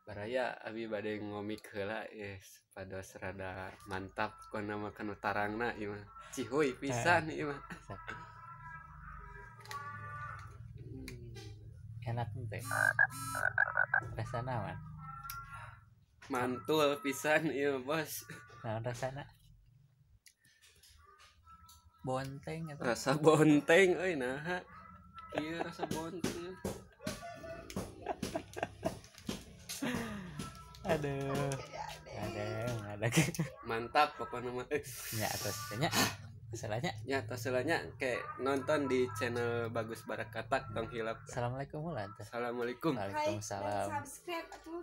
Baraya abi bade ngomik heula yes pados rada mantap kona makan utarangna ieu mah. Cihuy pisan ieu mah. Enak teh. Rasana man. Mantul pisan ieu bos. Naon rasana? Bonteng atau Rasa bonteng euy naha. Ieu rasa bonteng. aduh. Ada. Mantap pokoknya mah. Nya atas nya. Masalahnya. Ya taselanya kayak nonton di channel Bagus Barakatak tong hilap. Assalamualaikum warahmatullahi wabarakatuh. Assalamualaikum. Waalaikumsalam. Subscribe atuh.